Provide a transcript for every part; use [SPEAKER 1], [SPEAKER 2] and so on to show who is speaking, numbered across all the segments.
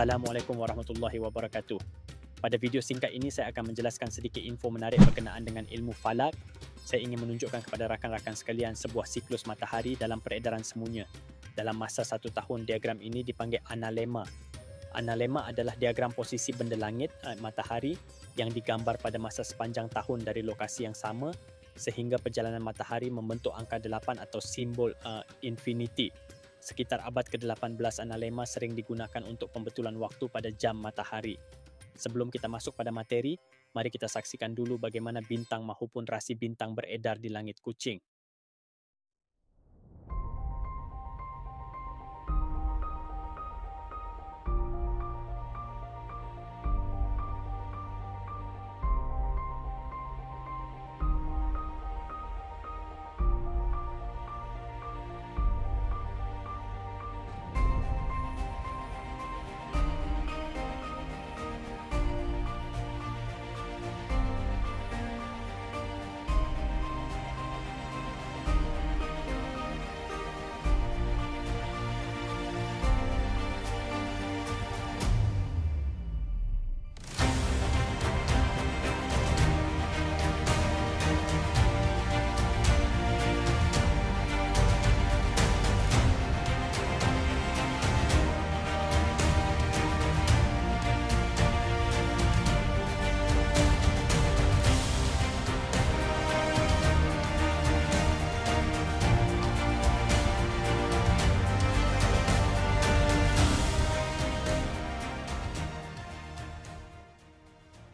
[SPEAKER 1] Assalamualaikum warahmatullahi wabarakatuh. Pada video singkat ini saya akan menjelaskan sedikit info menarik berkenaan dengan ilmu falak. Saya ingin menunjukkan kepada rakan-rakan sekalian sebuah siklus matahari dalam peredaran semuanya. Dalam masa 1 tahun, diagram ini dipanggil analemma. Analemma adalah diagram posisi benda langit, matahari, yang digambar pada masa sepanjang tahun dari lokasi yang sama sehingga perjalanan matahari membentuk angka 8 atau simbol infinity. Sekitar abad ke-18, analemma sering digunakan untuk pembetulan waktu pada jam matahari. Sebelum kita masuk pada materi, mari kita saksikan dulu bagaimana bintang maupun rasi bintang beredar di langit kucing.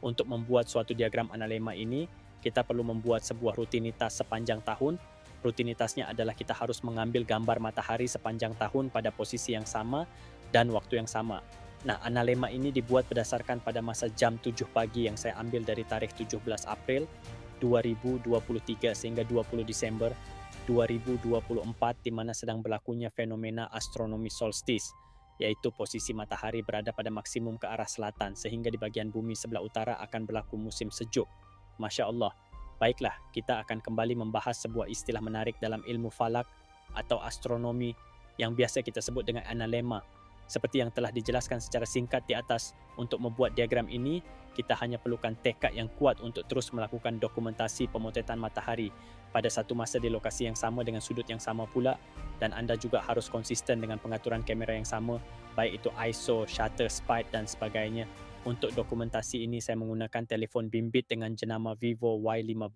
[SPEAKER 1] Untuk membuat suatu diagram analemma ini, kita perlu membuat sebuah rutinitas sepanjang tahun. Rutinitasnya adalah kita harus mengambil gambar matahari sepanjang tahun pada posisi yang sama dan waktu yang sama. Nah, analemma ini dibuat berdasarkan pada masa jam 7 pagi yang saya ambil dari tarikh 17 April 2023 sehingga 20 Desember 2024 di mana sedang berlakunya fenomena astronomi solstice, yaitu posisi matahari berada pada maksimum ke arah selatan sehingga di bagian bumi sebelah utara akan berlaku musim sejuk. Masya Allah. Baiklah, kita akan kembali membahas sebuah istilah menarik dalam ilmu falak atau astronomi yang biasa kita sebut dengan analemma. Seperti yang telah dijelaskan secara singkat di atas, untuk membuat diagram ini, kita hanya perlukan tekad yang kuat untuk terus melakukan dokumentasi pemotretan matahari pada satu masa di lokasi yang sama dengan sudut yang sama pula, dan anda juga harus konsisten dengan pengaturan kamera yang sama, baik itu ISO, shutter speed dan sebagainya. Untuk dokumentasi ini saya menggunakan telefon bimbit dengan jenama Vivo Y15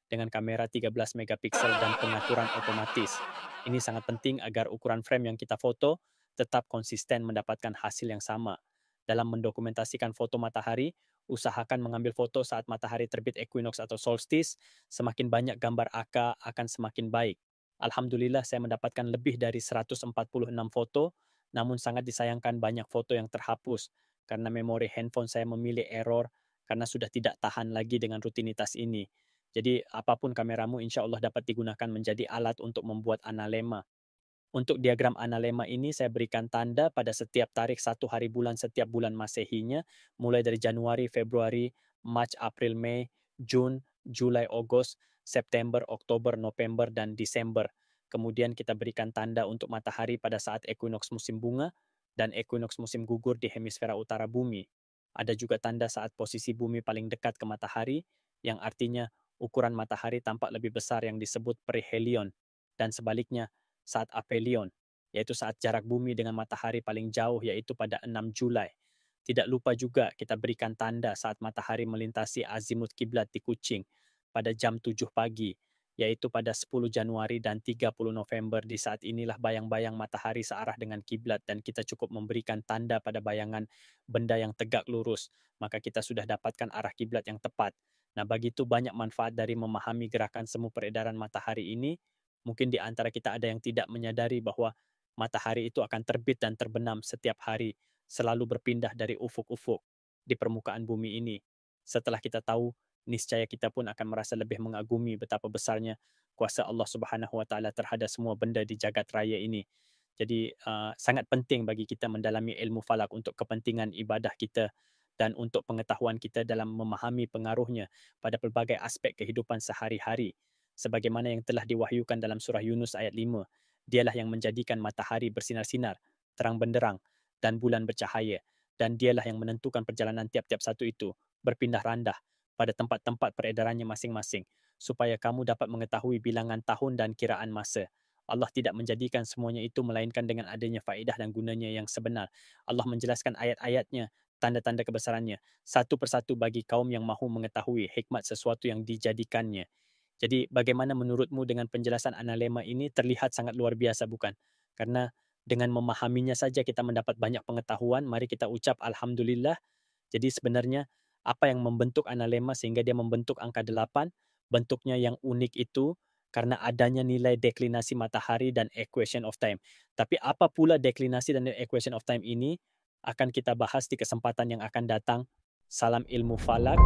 [SPEAKER 1] dengan kamera 13 megapiksel dan pengaturan otomatis. Ini sangat penting agar ukuran frame yang kita foto tetap konsisten mendapatkan hasil yang sama. Dalam mendokumentasikan foto matahari, usahakan mengambil foto saat matahari terbit equinox atau solstice. Semakin banyak gambar AK akan semakin baik. Alhamdulillah saya mendapatkan lebih dari 146 foto, namun sangat disayangkan banyak foto yang terhapus karena memori handphone saya memilih error karena sudah tidak tahan lagi dengan rutinitas ini. Jadi apapun kameramu insya Allah dapat digunakan menjadi alat untuk membuat analemma. Untuk diagram analemma ini saya berikan tanda pada setiap tarikh 1 hari bulan setiap bulan Masehinya, mulai dari Januari, Februari, Mac, April, Mei, Jun, Julai, Agustus, September, Oktober, November, dan Desember. Kemudian kita berikan tanda untuk matahari pada saat equinox musim bunga dan equinox musim gugur di hemisfera utara bumi. Ada juga tanda saat posisi bumi paling dekat ke matahari, yang artinya ukuran matahari tampak lebih besar yang disebut perihelion, dan sebaliknya saat aphelion, yaitu saat jarak bumi dengan matahari paling jauh, yaitu pada 6 Julai. Tidak lupa juga kita berikan tanda saat matahari melintasi azimut kiblat di Kucing pada jam 7 pagi, yaitu pada 10 Januari dan 30 November. Di saat inilah bayang-bayang matahari searah dengan kiblat dan kita cukup memberikan tanda pada bayangan benda yang tegak lurus, maka kita sudah dapatkan arah kiblat yang tepat. Nah, begitu banyak manfaat dari memahami gerakan semu peredaran matahari ini. Mungkin di antara kita ada yang tidak menyadari bahwa matahari itu akan terbit dan terbenam setiap hari, selalu berpindah dari ufuk-ufuk di permukaan bumi ini. Setelah kita tahu, niscaya kita pun akan merasa lebih mengagumi betapa besarnya kuasa Allah Subhanahu wa taala terhadap semua benda di jagat raya ini. Jadi sangat penting bagi kita mendalami ilmu falak untuk kepentingan ibadah kita dan untuk pengetahuan kita dalam memahami pengaruhnya pada pelbagai aspek kehidupan sehari-hari. Sebagaimana yang telah diwahyukan dalam surah Yunus ayat 5, dialah yang menjadikan matahari bersinar-sinar, terang benderang, dan bulan bercahaya. dan dialah yang menentukan perjalanan tiap-tiap satu itu berpindah randah pada tempat-tempat peredarannya masing-masing supaya kamu dapat mengetahui bilangan tahun dan kiraan masa. Allah tidak menjadikan semuanya itu melainkan dengan adanya faedah dan gunanya yang sebenar. Allah menjelaskan ayat-ayatnya, tanda-tanda kebesarannya, satu persatu bagi kaum yang mahu mengetahui hikmat sesuatu yang dijadikannya. Jadi bagaimana menurutmu dengan penjelasan analema ini terlihat sangat luar biasa bukan? Karena dengan memahaminya saja kita mendapat banyak pengetahuan, mari kita ucap alhamdulillah. Jadi sebenarnya apa yang membentuk analema sehingga dia membentuk angka 8, bentuknya yang unik itu karena adanya nilai deklinasi matahari dan equation of time. Tapi apa pula deklinasi dan equation of time ini akan kita bahas di kesempatan yang akan datang. Salam ilmu falak.